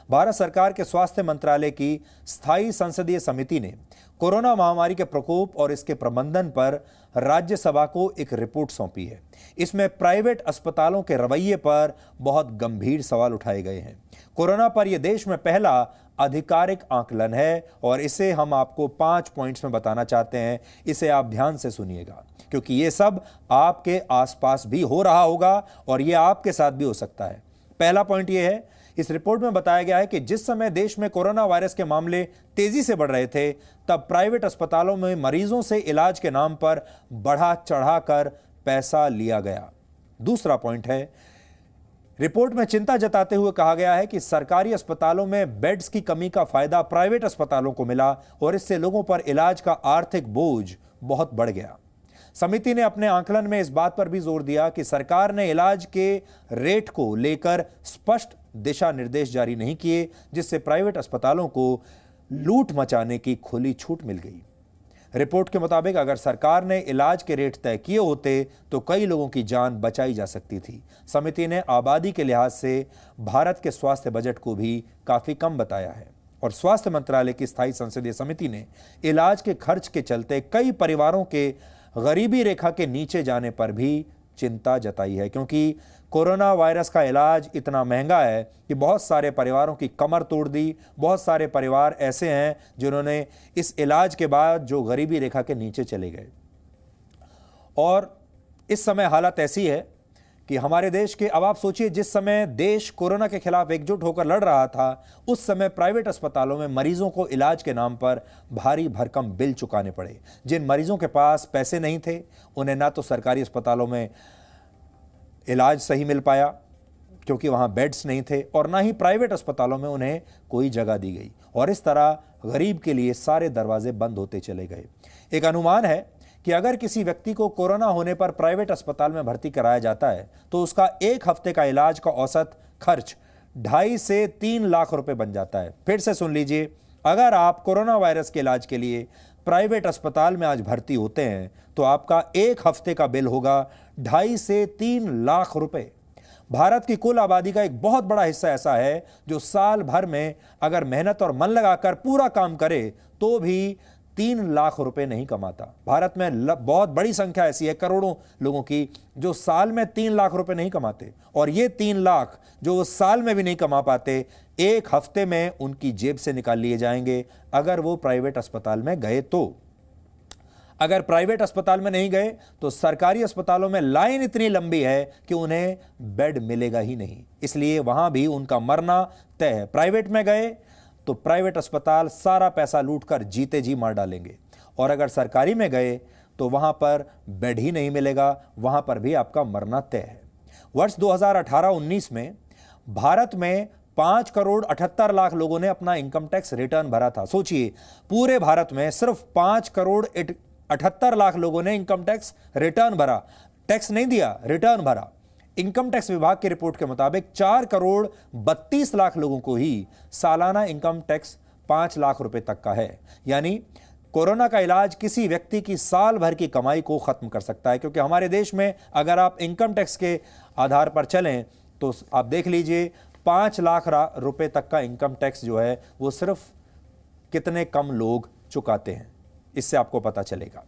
भारत सरकार के स्वास्थ्य मंत्रालय की स्थायी संसदीय समिति ने कोरोना महामारी के प्रकोप और इसके प्रबंधन पर राज्यसभा को एक रिपोर्ट सौंपी है। इसमें प्राइवेट अस्पतालों के रवैये पर बहुत गंभीर सवाल उठाए गए हैं। कोरोना पर यह देश में पहला आधिकारिक आकलन है और इसे हम आपको 5 पॉइंट्स में बताना चाहते हैं। इसे आप ध्यान से सुनिएगा, क्योंकि ये सब आपके आसपास भी हो रहा होगा और ये आपके साथ भी हो सकता है। पहला पॉइंट ये है, इस रिपोर्ट में बताया गया है कि जिस समय देश में कोरोना वायरस के मामले तेजी से बढ़ रहे थे, तब प्राइवेट अस्पतालों में मरीजों से इलाज के नाम पर बढ़ा चढ़ाकर पैसा लिया गया। दूसरा पॉइंट है, रिपोर्ट में चिंता जताते हुए कहा गया है कि सरकारी अस्पतालों में बेड्स की कमी का फायदा प्राइवेट अस्पतालों को मिला और इससे लोगों पर इलाज का आर्थिक बोझ बहुत बढ़ गया। समिति ने अपने आकलन में इस बात पर भी जोर दिया कि सरकार ने इलाज के रेट को लेकर स्पष्ट दिशा निर्देश जारी नहीं किए, जिससे प्राइवेट अस्पतालों को लूट मचाने की खुली छूट मिल गई। रिपोर्ट के मुताबिक अगर सरकार ने इलाज के रेट तय किए होते तो कई लोगों की जान बचाई जा सकती थी। समिति ने आबादी के लिहाज से भारत के स्वास्थ्य बजट को भी काफी कम बताया है और स्वास्थ्य मंत्रालय की स्थायी संसदीय समिति ने इलाज के खर्च के चलते कई परिवारों के गरीबी रेखा के नीचे जाने पर भी चिंता जताई है, क्योंकि कोरोना वायरस का इलाज इतना महंगा है कि बहुत सारे परिवारों की कमर तोड़ दी। बहुत सारे परिवार ऐसे हैं जिन्होंने इस इलाज के बाद जो गरीबी रेखा के नीचे चले गए। और इस समय हालत ऐसी है कि हमारे देश के, अब आप सोचिए, जिस समय देश कोरोना के खिलाफ एकजुट होकर लड़ रहा था, उस समय प्राइवेट अस्पतालों में मरीजों को इलाज के नाम पर भारी भरकम बिल चुकाने पड़े। जिन मरीजों के पास पैसे नहीं थे, उन्हें ना तो सरकारी अस्पतालों में इलाज सही मिल पाया क्योंकि वहां बेड्स नहीं थे, और ना ही प्राइवेट अस्पतालों में उन्हें कोई जगह दी गई, और इस तरह गरीब के लिए सारे दरवाजे बंद होते चले गए। एक अनुमान है कि अगर किसी व्यक्ति को कोरोना होने पर प्राइवेट अस्पताल में भर्ती कराया जाता है तो उसका 1 हफ्ते का इलाज का औसत खर्च 2.5 से 3 लाख रुपए बन जाता है। फिर से सुन लीजिए, अगर आप कोरोना वायरस के इलाज के लिए प्राइवेट अस्पताल में आज भर्ती होते हैं तो आपका 1 हफ्ते का बिल होगा 2.5 से 3 लाख रुपए। भारत की कुल आबादी का एक बहुत बड़ा हिस्सा ऐसा है जो साल भर में अगर मेहनत और मन लगाकर पूरा काम करे तो भी 3 लाख रुपए नहीं कमाता। भारत में बहुत बड़ी संख्या ऐसी है, करोड़ों लोगों की, जो साल में 3 लाख रुपए नहीं कमाते, और ये 3 लाख जो वो साल में भी नहीं कमा पाते, 1 हफ्ते में उनकी जेब से निकाल लिए जाएंगे अगर वो प्राइवेट अस्पताल में गए तो। अगर प्राइवेट अस्पताल में नहीं गए तो सरकारी अस्पतालों में लाइन इतनी लंबी है कि उन्हें बेड मिलेगा ही नहीं, इसलिए वहां भी उनका मरना तय है। प्राइवेट में गए तो प्राइवेट अस्पताल सारा पैसा लूटकर जीते जी मार डालेंगे, और अगर सरकारी में गए तो वहां पर बेड ही नहीं मिलेगा, वहां पर भी आपका मरना तय है। वर्ष 2018-19 में भारत में 5 करोड़ 78 लाख लोगों ने अपना इनकम टैक्स रिटर्न भरा था। सोचिए, पूरे भारत में सिर्फ 5 करोड़ 78 लाख लोगों ने इनकम टैक्स रिटर्न भरा, टैक्स नहीं दिया, रिटर्न भरा। इनकम टैक्स विभाग की रिपोर्ट के मुताबिक 4 करोड़ 32 लाख लोगों को ही सालाना इनकम टैक्स 5 लाख रुपए तक का है। यानी कोरोना का इलाज किसी व्यक्ति की साल भर की कमाई को खत्म कर सकता है, क्योंकि हमारे देश में अगर आप इनकम टैक्स के आधार पर चलें तो आप देख लीजिए 5 लाख रुपए तक का इनकम टैक्स जो है वो सिर्फ कितने कम लोग चुकाते हैं, इससे आपको पता चलेगा।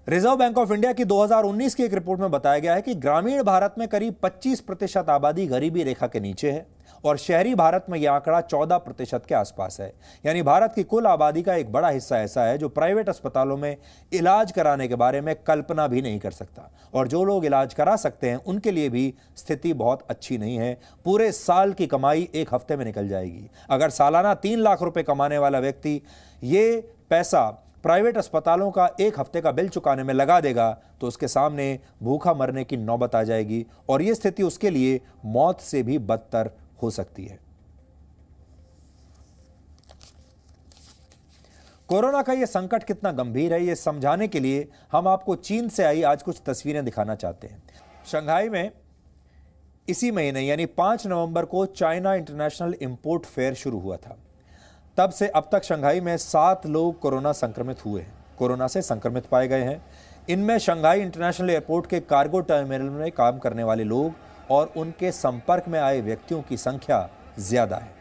रिजर्व बैंक ऑफ इंडिया की 2019 की एक रिपोर्ट में बताया गया है कि ग्रामीण भारत में करीब 25% आबादी गरीबी रेखा के नीचे है और शहरी भारत में यह आंकड़ा 14% के आसपास है। यानी भारत की कुल आबादी का एक बड़ा हिस्सा ऐसा है जो प्राइवेट अस्पतालों में इलाज कराने के बारे में कल्पना भी नहीं कर सकता, और जो लोग इलाज करा सकते हैं उनके लिए भी स्थिति बहुत अच्छी नहीं है। पूरे साल की कमाई 1 हफ्ते में निकल जाएगी। अगर सालाना 3 लाख रुपए कमाने वाला व्यक्ति ये पैसा प्राइवेट अस्पतालों का 1 हफ्ते का बिल चुकाने में लगा देगा तो उसके सामने भूखा मरने की नौबत आ जाएगी, और यह स्थिति उसके लिए मौत से भी बदतर हो सकती है। कोरोना का यह संकट कितना गंभीर है, यह समझाने के लिए हम आपको चीन से आई आज कुछ तस्वीरें दिखाना चाहते हैं। शंघाई में इसी महीने यानी 5 नवंबर को चाइना इंटरनेशनल इंपोर्ट फेयर शुरू हुआ था। तब से अब तक शंघाई में 7 लोग कोरोना संक्रमित हुए हैं, कोरोना से संक्रमित पाए गए हैं। इनमें शंघाई इंटरनेशनल एयरपोर्ट के कार्गो टर्मिनल में काम करने वाले लोग और उनके संपर्क में आए व्यक्तियों की संख्या ज्यादा है।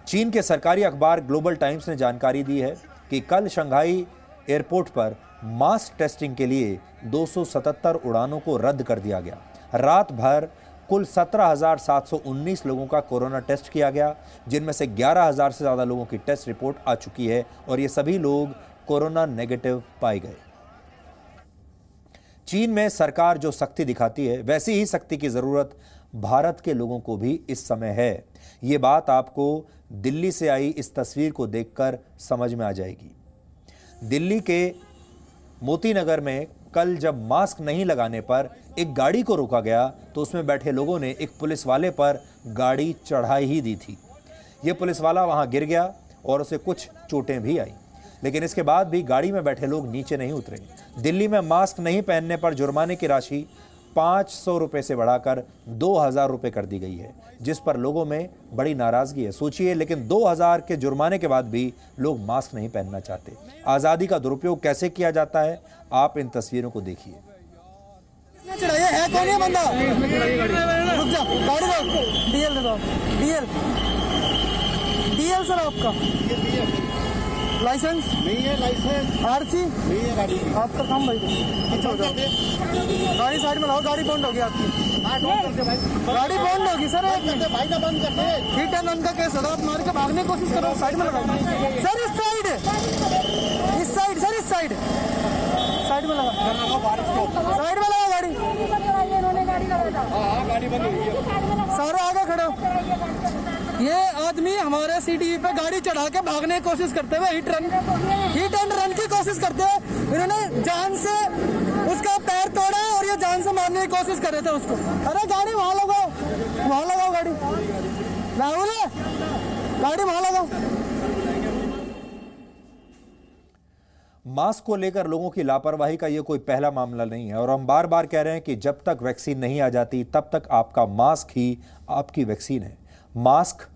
चीन के सरकारी अखबार ग्लोबल टाइम्स ने जानकारी दी है कि कल शंघाई एयरपोर्ट पर मास टेस्टिंग के लिए 277 उड़ानों को रद्द कर दिया गया। रात भर कुल 17,719 लोगों का कोरोना टेस्ट किया गया, जिनमें से 11,000 से ज्यादा लोगों की टेस्ट रिपोर्ट आ चुकी है और ये सभी लोग कोरोना नेगेटिव पाए गए। चीन में सरकार जो सख्ती दिखाती है, वैसी ही सख्ती की जरूरत भारत के लोगों को भी इस समय है। ये बात आपको दिल्ली से आई इस तस्वीर को देखकर समझ में आ जाएगी। दिल्ली के मोती नगर में कल जब मास्क नहीं लगाने पर एक गाड़ी को रोका गया तो उसमें बैठे लोगों ने एक पुलिस वाले पर गाड़ी चढ़ा ही दी थी। ये पुलिस वाला वहां गिर गया और उसे कुछ चोटें भी आई, लेकिन इसके बाद भी गाड़ी में बैठे लोग नीचे नहीं उतरे। दिल्ली में मास्क नहीं पहनने पर जुर्माने की राशि 500 रुपए से बढ़ाकर 2,000 रुपए कर दी गई है, जिस पर लोगों में बड़ी नाराजगी है। सोचिए, लेकिन 2,000 के जुर्माने के बाद भी लोग मास्क नहीं पहनना चाहते। आजादी का दुरुपयोग कैसे किया जाता है, आप इन तस्वीरों को देखिए। है कौन है बंदा? रुक जा, गाड़ी रोक। डीएल दे दो, डीएल सर आपका लाइसेंस नहीं है, लाइसेंस आरसी नहीं है गाड़ी की। आपका काम भाई गाड़ी साइड में लाओ, गाड़ी बंद होगी आपकी। गाड़ी बंद होगी सर, एक मिनट भाई ना बंद करते हैं। हिट एंड रन का केस होगा, आप मार के भागने की कोशिश करो। साइड में लगाओ सर, इस साइड सर, इस साइड में लगा, साइड में लगा गाड़ी। गाड़ी बंद हुई है। सारे आगे खड़े हो। ये आदमी हमारे सीटी पे गाड़ी चढ़ा के भागने की कोशिश करते हुए हिट एंड रन की कोशिश करते हुए इन्होंने जान से उसका पैर तोड़ा और ये जान से मारने की कोशिश कर रहे थे उसको। अरे गाड़ी वहां लगाओ गाड़ी राहुल, गाड़ी वहां लगाओ। मास्क को लेकर लोगों की लापरवाही का यह कोई पहला मामला नहीं है और हम बार बार कह रहे हैं कि जब तक वैक्सीन नहीं आ जाती तब तक आपका मास्क ही आपकी वैक्सीन है। मास्क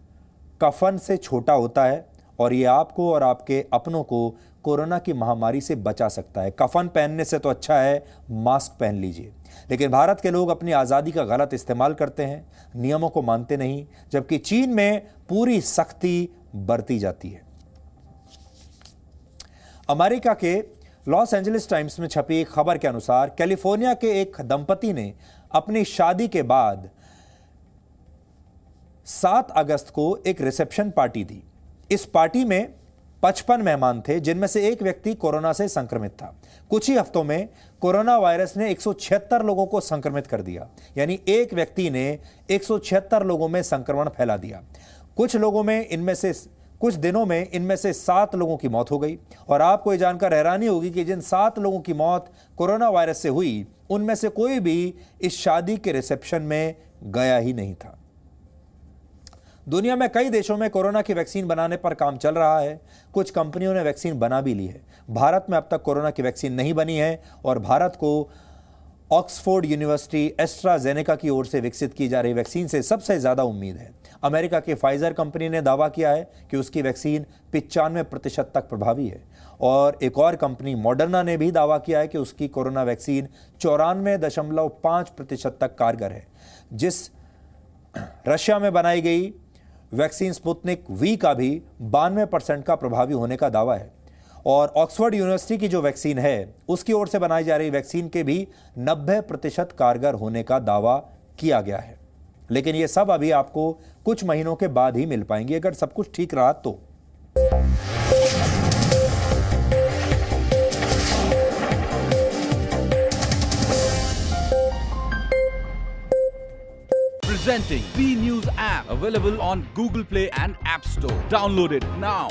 कफन से छोटा होता है और ये आपको और आपके अपनों को कोरोना की महामारी से बचा सकता है। कफन पहनने से तो अच्छा है मास्क पहन लीजिए। लेकिन भारत के लोग अपनी आज़ादी का गलत इस्तेमाल करते हैं, नियमों को मानते नहीं, जबकि चीन में पूरी सख्ती बरती जाती है। अमेरिका के लॉस एंजलिस टाइम्स में छपी एक खबर के अनुसार कैलिफोर्निया के एक दंपति ने अपनी शादी के बाद 7 अगस्त को एक रिसेप्शन पार्टी दी। इस पार्टी में 55 मेहमान थे, जिनमें से एक व्यक्ति कोरोना से संक्रमित था। कुछ ही हफ्तों में कोरोना वायरस ने 176 लोगों को संक्रमित कर दिया, यानी एक व्यक्ति ने 176 लोगों में संक्रमण फैला दिया। कुछ दिनों में इनमें से 7 लोगों की मौत हो गई और आपको यह जानकर हैरानी होगी कि जिन 7 लोगों की मौत कोरोना वायरस से हुई, उनमें से कोई भी इस शादी के रिसेप्शन में गया ही नहीं था। दुनिया में कई देशों में कोरोना की वैक्सीन बनाने पर काम चल रहा है। कुछ कंपनियों ने वैक्सीन बना भी ली है। भारत में अब तक कोरोना की वैक्सीन नहीं बनी है और भारत को ऑक्सफोर्ड यूनिवर्सिटी एस्ट्राजेनेका की ओर से विकसित की जा रही वैक्सीन से सबसे ज्यादा उम्मीद है। अमेरिका की फाइजर कंपनी ने दावा किया है कि उसकी वैक्सीन 95% तक प्रभावी है और एक और कंपनी मॉडर्ना ने भी दावा किया है कि उसकी कोरोना वैक्सीन 94.5% तक कारगर है। जिस रशिया में बनाई गई वैक्सीन स्पुतनिक वी का भी 92% का प्रभावी होने का दावा है और ऑक्सफोर्ड यूनिवर्सिटी की जो वैक्सीन है उसकी ओर से बनाई जा रही वैक्सीन के भी 90% कारगर होने का दावा किया गया है। लेकिन ये सब अभी आपको कुछ महीनों के बाद ही मिल पाएंगी, अगर सब कुछ ठीक रहा तो। Presenting B News app, available on Google Play and App Store. Download it now.